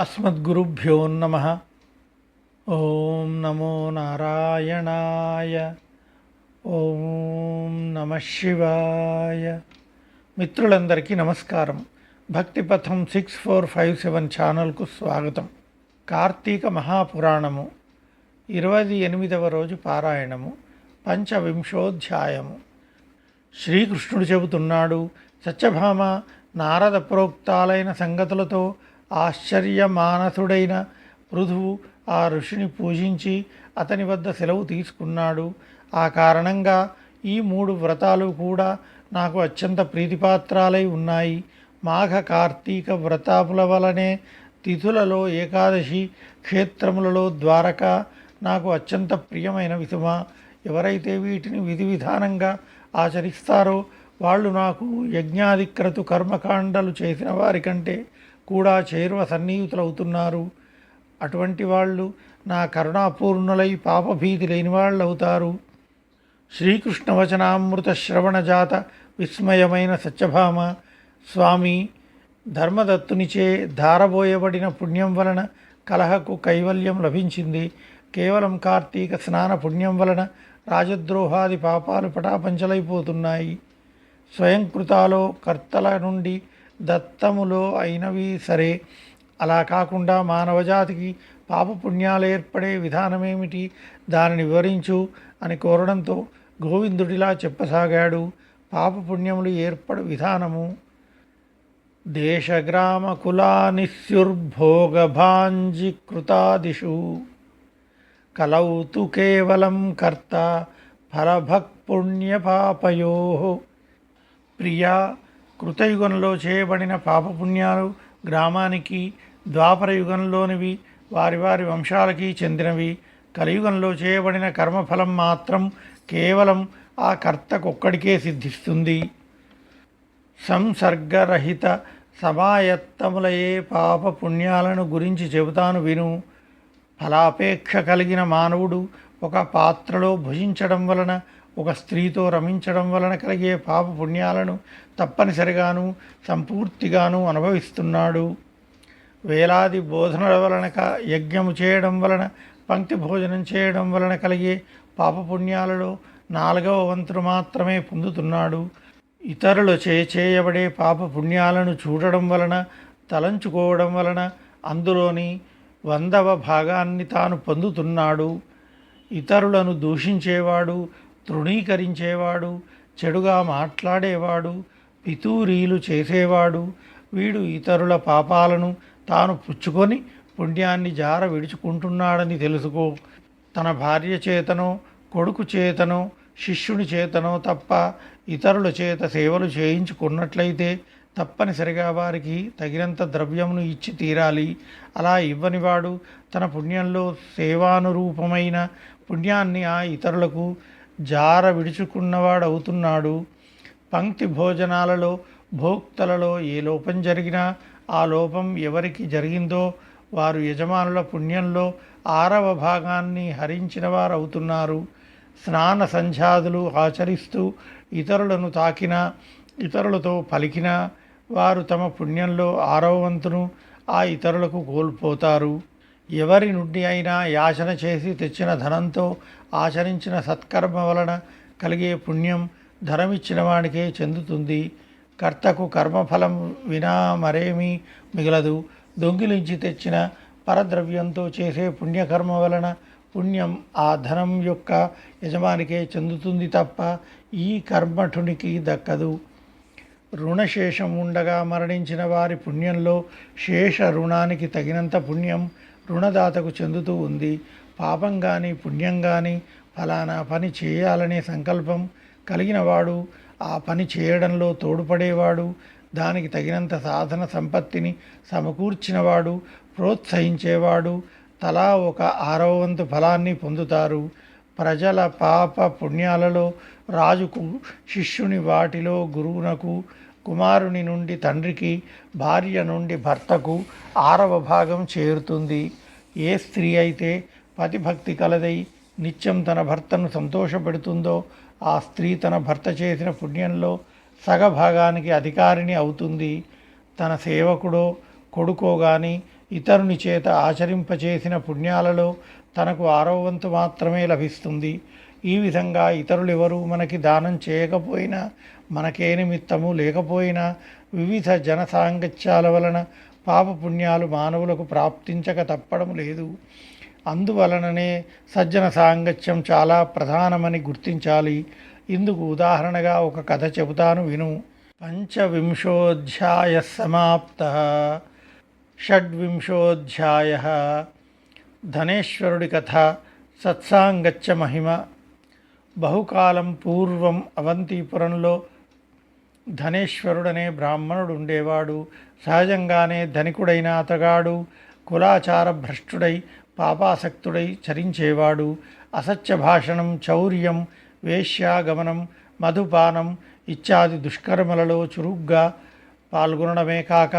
అస్మద్గురుభ్యో నమ. ఓం నమో నారాయణాయ. ఓం నమ శివాయ. మిత్రులందరికీ నమస్కారం. భక్తిపథం 6457 ఛానల్కు స్వాగతం. కార్తీక మహాపురాణము 28వ రోజు పారాయణము, పంచవింశోధ్యాయము. శ్రీకృష్ణుడు చెబుతున్నాడు, సత్యభామ నారద ప్రోక్తాలైన సంగతులతో ఆశ్చర్యమానసుడైన పృథువు ఆ ఋషిని పూజించి అతని వద్ద సెలవు తీసుకున్నాడు. ఆ కారణంగా ఈ 3 వ్రతాలు కూడా నాకు అత్యంత ప్రీతిపాత్రాలై ఉన్నాయి. మాఘ కార్తీక వ్రతాముల వలనే తిథులలో ఏకాదశి, క్షేత్రములలో ద్వారక నాకు అత్యంత ప్రియమైన విసుమ. ఎవరైతే వీటిని విధి విధానంగా ఆచరిస్తారో వాళ్ళు నాకు యజ్ఞాధిక్రతు కర్మకాండలు చేసిన వారి కంటే కూడా చేరువ సన్నిహితులవుతున్నారు. అటువంటి వాళ్ళు నా కరుణాపూర్ణులై పాపభీతి లేని వాళ్ళు అవుతారు. శ్రీకృష్ణ వచనామృత శ్రవణజాత విస్మయమైన సత్యభామ, స్వామి ధర్మదత్తునిచే ధారబోయబడిన పుణ్యం వలన కలహకు కైవల్యం లభించింది. కేవలం కార్తీక స్నాన పుణ్యం వలన రాజద్రోహాది పాపాలు పటాపంచలైపోతున్నాయి. స్వయంకృతాలో కర్తల నుండి దత్తములో అయినవి సరే, అలా కాకుండా మానవజాతికి పాపపుణ్యాలు ఏర్పడే విధానమేమిటి, దానిని వివరించు అని కోరడంతో గోవిందుడిలా చెప్పసాగాడు. పాపపుణ్యములు ఏర్పడు విధానము. దేశగ్రామ కులానిస్యుర్భోగభాంజీకృతాదిషు కలౌతు కేవలం కర్త ఫలభక్పుణ్యపాపయో. ప్రియా, కృతయుగంలో చేయబడిన పాపపుణ్యాలు గ్రామానికి, ద్వాపర యుగంలోనివి వారి వారి వంశాలకి చెందినవి. కలియుగంలో చేయబడిన కర్మఫలం మాత్రం కేవలం ఆ కర్తకొక్కడికే సిద్ధిస్తుంది. సంసర్గరహిత సమాయత్తములయే పాప పుణ్యాలను గురించి చెబుతాను విను. ఫలాపేక్ష కలిగిన మానవుడు ఒక పాత్రలో భుజించడం వలన, ఒక స్త్రీతో రమించడం వలన కలిగే పాప పుణ్యాలను తప్పనిసరిగాను సంపూర్తిగాను అనుభవిస్తున్నాడు. వేలాది బోధనల వలన, యజ్ఞము చేయడం వలన, పంక్తి భోజనం చేయడం వలన కలిగే పాపపుణ్యాలలో 4వ వంతును మాత్రమే పొందుతున్నాడు. ఇతరుల చేయబడే పాపపుణ్యాలను చూడడం వలన, తలంచుకోవడం వలన అందులోని 100వ భాగాన్ని తాను పొందుతున్నాడు. ఇతరులను దూషించేవాడు, తృణీకరించేవాడు, చెడుగా మాట్లాడేవాడు, పితూరీలు చేసేవాడు, వీడు ఇతరుల పాపాలను తాను పుచ్చుకొని పుణ్యాన్ని జార విడుచుకుంటున్నాడని తెలుసుకో. తన భార్య చేతనో, కొడుకు చేతనో, శిష్యుని చేతనో తప్ప ఇతరుల చేత సేవలు చేయించుకున్నట్లయితే తప్పనిసరిగా వారికి తగినంత ద్రవ్యమును ఇచ్చి తీరాలి. అలా ఇవ్వనివాడు తన పుణ్యంలో సేవానురూపమైన పుణ్యాన్ని ఆ ఇతరులకు జార విడుచుకున్నవాడవుతున్నాడు. పంక్తి భోజనాలలో భోక్తలలో ఏ లోపం జరిగినా ఆ లోపం ఎవరికి జరిగిందో వారు యజమానుల పుణ్యంలో 6వ భాగాన్ని హరించిన వారు అవుతున్నారు. స్నాన సంధ్యాదులు ఆచరిస్తూ ఇతరులను తాకినా, ఇతరులతో పలికినా వారు తమ పుణ్యంలో 6వ వంతును ఆ ఇతరులకు కోల్పోతారు. ఎవరి నుండి అయినా యాచన చేసి తెచ్చిన ధనంతో ఆచరించిన సత్కర్మ వలన కలిగే పుణ్యం ధనమిచ్చిన వాడికే చెందుతుంది. కర్తకు కర్మఫలం వినా మరేమీ మిగలదు. దొంగిలించి తెచ్చిన పరద్రవ్యంతో చేసే పుణ్యకర్మ వలన పుణ్యం ఆ ధనం యొక్క యజమానికే చెందుతుంది తప్ప ఈ కర్మఠునికి దక్కదు. రుణశేషం ఉండగా మరణించిన వారి పుణ్యంలో శేష రుణానికి తగినంత పుణ్యం రుణదాతకు చెందుతూ ఉంది. పాపం కానీ పుణ్యం కానీ ఫలానా పని చేయాలనే సంకల్పం కలిగినవాడు, ఆ పని చేయడంలో తోడ్పడేవాడు, దానికి తగినంత సాధన సంపత్తిని సమకూర్చినవాడు, ప్రోత్సహించేవాడు తలా ఒక 6వ వంతు ఫలాన్ని పొందుతారు. ప్రజల పాప పుణ్యాలలో రాజుకు, శిష్యుని వాటిలో గురువునకు, కుమారుని నుండి తండ్రికి, భార్య నుండి భర్తకు 6వ భాగం చేరుతుంది. ఏ స్త్రీ అయితే పతిభక్తి కలదై నిత్యం తన భర్తను సంతోషపెడుతుందో ఆ స్త్రీ తన భర్త చేసిన పుణ్యంలో సగభాగానికి అధికారిని అవుతుంది. తన సేవకుడో కొడుకో గాని ఇతరుని చేత ఆచరింపచేసిన పుణ్యాలలో తనకు 6వ వంతు మాత్రమే లభిస్తుంది. ఈ విధంగా ఇతరులెవరూ మనకి దానం చేయకపోయినా, మనకే నిమిత్తము లేకపోయినా వివిధ జన సాంగత్యాల వలన పాపపుణ్యాలు మానవులకు ప్రాప్తించక తప్పడం లేదు. అందువలననే సజ్జన సాంగత్యం చాలా ప్రధానమని గుర్తించాలి. ఇందుకు ఉదాహరణగా ఒక కథ చెబుతాను విను. పంచవింశోధ్యాయ సమాప్త. షడ్వింశోధ్యాయ. ధనేశ్వరుడి కథ. సత్సాంగత్య మహిమ. బహుకాలం పూర్వం అవంతిపురంలో ధనేశ్వరుడనే బ్రాహ్మణుడు ఉండేవాడు. సహజంగానే ధనికుడైన అతగాడు కులాచార భ్రష్టుడై పాపాసక్తుడై చరించేవాడు. అసత్య భాషణం, చౌర్యం, వేశ్యాగమనం, మధుపానం ఇత్యాది దుష్కర్మలలో చురుగ్గా పాల్గొనడమే కాక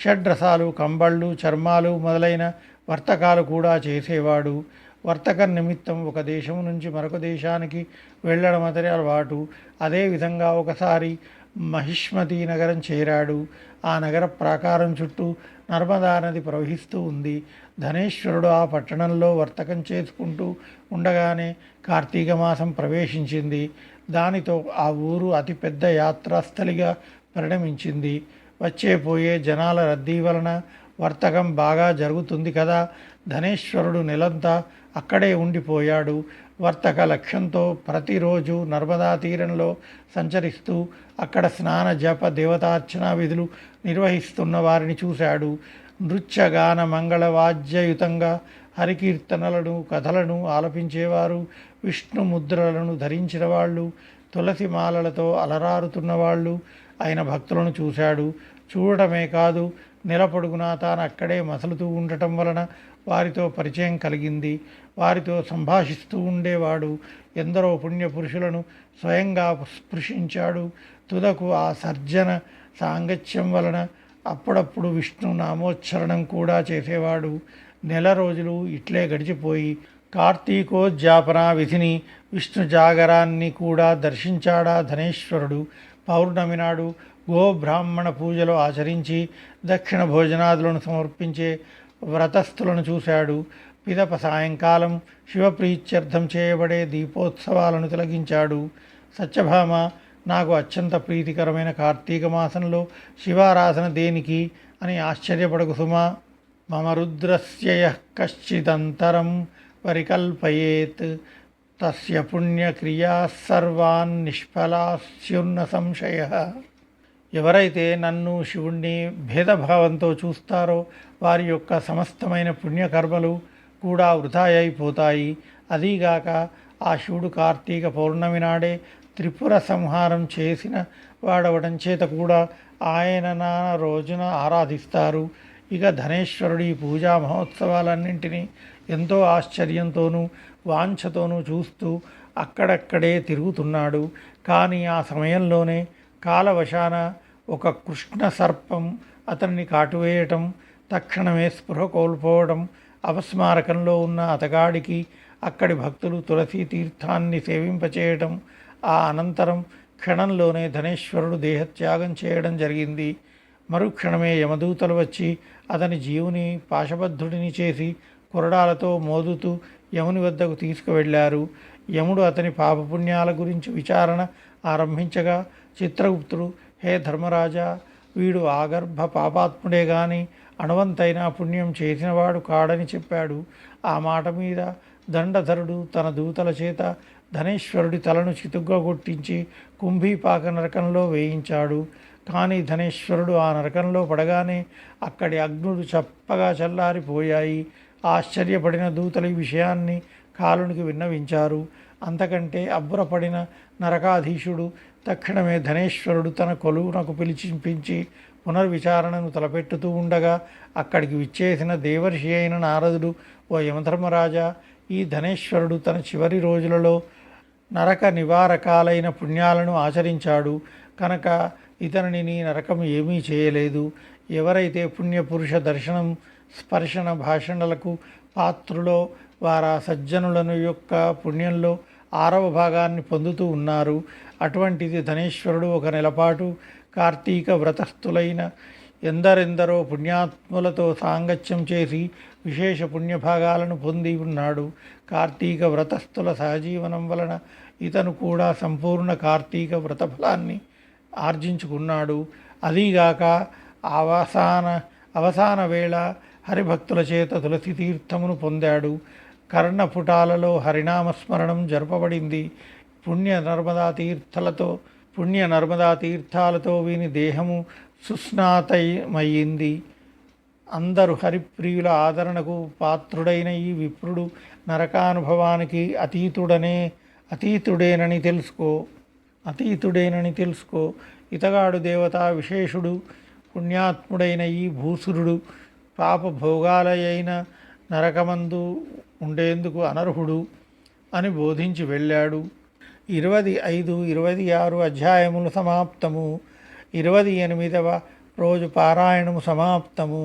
షడ్రసాలు, కంబళ్ళు, చర్మాలు మొదలైన వర్తకాలు కూడా చేసేవాడు. వర్తక నిమిత్తం ఒక దేశం నుంచి మరొక దేశానికి వెళ్ళడం అతని అలవాటు. అదేవిధంగా ఒకసారి మహిష్మతి నగరం చేరాడు. ఆ నగర ప్రాకారం చుట్టూ నర్మదా నది ప్రవహిస్తూ ఉంది. ధనేశ్వరుడు ఆ పట్టణంలో వర్తకం చేసుకుంటూ ఉండగానే కార్తీక మాసం ప్రవేశించింది. దానితో ఆ ఊరు అతిపెద్ద యాత్రాస్థలిగా పరిణమించింది. వచ్చే పోయే జనాల రద్దీ వలన వర్తకం బాగా జరుగుతుంది కదా. ధనేశ్వరుడు నెలంతా అక్కడే ఉండిపోయాడు. వర్తక లక్ష్యంతో ప్రతిరోజు నర్మదా తీరంలో సంచరిస్తూ అక్కడ స్నాన, జప, దేవతార్చనా విధులు నిర్వహిస్తున్న వారిని చూశాడు. నృత్యగాన మంగళ వాద్యయుతంగా హరికీర్తనలను, కథలను ఆలపించేవారు, విష్ణు ముద్రలను ధరించిన వాళ్ళు, తులసి మాలలతో అలరారుతున్న వాళ్ళు అయిన భక్తులను చూశాడు. చూడటమే కాదు, నెలపొడుగునా తాను అక్కడే మసలుతూ ఉండటం వలన వారితో పరిచయం కలిగింది. వారితో సంభాషిస్తూ ఉండేవాడు. ఎందరో పుణ్యపురుషులను స్వయంగా స్పృశించాడు. తుదకు ఆ సర్జన సాంగత్యం వలన అప్పుడప్పుడు విష్ణు నామోచ్చరణం కూడా చేసేవాడు. నెల రోజులు ఇట్లే గడిచిపోయి కార్తీకోద్యాపన విధిని, విష్ణు జాగరాన్ని కూడా దర్శించాడా ధనేశ్వరుడు. పౌర్ణమి నాడు గోబ్రాహ్మణ పూజలు ఆచరించి దక్షిణ భోజనాదులను సమర్పించే వ్రతస్థులను చూశాడు. పిదప సాయంకాలం శివప్రీత్యర్థం చేయబడే దీపోత్సవాలను తిలకించాడు. సత్యభామ, నాకు అత్యంత ప్రీతికరమైన కార్తీక మాసంలో శివారాధన దేనికి అని ఆశ్చర్యపడకు సుమా. మమ రుద్రస్య యః కశ్చిదంతరం పరికల్పయేత్ తస్య పుణ్యక్రియా సర్వాన్ నిష్ఫలాస్యున్న సంశయ. ఎవరైతే నన్ను, శివుణ్ణి భేదభావంతో చూస్తారో వారి యొక్క సమస్తమైన పుణ్యకర్మలు కూడా వృధా అయిపోతాయి. అదీగాక ఆ శివుడు కార్తీక పౌర్ణమి నాడే త్రిపుర సంహారం చేసిన వాడవడం చేత కూడా ఆయన రోజున ఆరాధిస్తారు. ఇక ధనేశ్వరుడి పూజా మహోత్సవాలన్నింటినీ ఎంతో ఆశ్చర్యంతోనూ వాంఛతోనూ చూస్తూ అక్కడక్కడే తిరుగుతున్నాడు. కానీ ఆ సమయంలోనే కాలవశాన ఒక కృష్ణ సర్పం అతన్ని కాటువేయటం, తక్షణమే స్పృహ కోల్పోవడం, అపస్మారకంలో ఉన్న అతగాడికి అక్కడి భక్తులు తులసి తీర్థాన్ని సేవింపచేయటం, ఆ అనంతరం క్షణంలోనే ధనేశ్వరుడు దేహత్యాగం చేయడం జరిగింది. మరుక్షణమే యమదూతలు వచ్చి అతని జీవుని పాశబద్ధుడిని చేసి కొరడాలతో మోదుతూ యముని వద్దకు తీసుకువెళ్ళారు. యముడు అతని పాపపుణ్యాల గురించి విచారణ ఆరంభించగా చిత్రగుప్తుడు, హే ధర్మరాజా, వీడు ఆగర్భ పాపాత్ముడే గాని అణువంతైనా పుణ్యం చేసినవాడు కాడని చెప్పాడు. ఆ మాట మీద దండధరుడు తన దూతల చేత ధనేశ్వరుడి తలను చితుగ్గా కొట్టించి కుంభీపాక నరకంలో వేయించాడు. కానీ ధనేశ్వరుడు ఆ నరకంలో పడగానే అక్కడి అగ్నులు చప్పగా చల్లారిపోయాయి. ఆశ్చర్యపడిన దూతలు ఈ విషయాన్ని కాలునికి విన్నవించారు. అంతకంటే అబ్బురపడిన నరకాధీశుడు తక్షణమే ధనేశ్వరుడు తన కొలువునకు పిలిచింపించి పునర్విచారణను తలపెట్టుతూ ఉండగా అక్కడికి విచ్చేసిన దేవర్షి అయిన నారదుడు, ఓ యమధర్మరాజా, ఈ ధనేశ్వరుడు తన చివరి రోజులలో నరక నివారకాలైన పుణ్యాలను ఆచరించాడు కనుక ఇతనిని నీ నరకం ఏమీ చేయలేదు. ఎవరైతే పుణ్యపురుష దర్శనం, స్పర్శన, భాషణలకు పాత్రులో వారా సజ్జనులను యొక్క పుణ్యంలో 6వ భాగాన్ని పొందుతూ ఉన్నారు. అటువంటిది ధనేశ్వరుడు ఒక నెలపాటు కార్తీక వ్రతస్థులైన ఎందరెందరో పుణ్యాత్ములతో సాంగత్యం చేసి విశేష పుణ్యభాగాలను పొంది ఉన్నాడు. కార్తీక వ్రతస్థుల సహజీవనం వలన ఇతను కూడా సంపూర్ణ కార్తీక వ్రత ఫలాన్ని ఆర్జించుకున్నాడు. అదీగాక అవసాన అవసాన వేళ హరిభక్తుల చేత తులసి తీర్థమును పొందాడు. కర్ణపుటాలలో హరినామస్మరణం జరపబడింది. పుణ్య నర్మదా తీర్థాలతో వీని దేహము సుస్నాతమయ్యింది. అందరు హరిప్రియుల ఆదరణకు పాత్రుడైన ఈ విప్రుడు నరకానుభవానికి అతీతుడేనని తెలుసుకో. ఇతగాడు దేవతా విశేషుడు, పుణ్యాత్ముడైన ఈ భూసురుడు పాప భోగాలయైన నరకమందు ఉండేందుకు అనర్హుడు అని బోధించి వెళ్ళాడు. 25, 26 అధ్యాయములు సమాప్తము. 28వ రోజు పారాయణము సమాప్తము.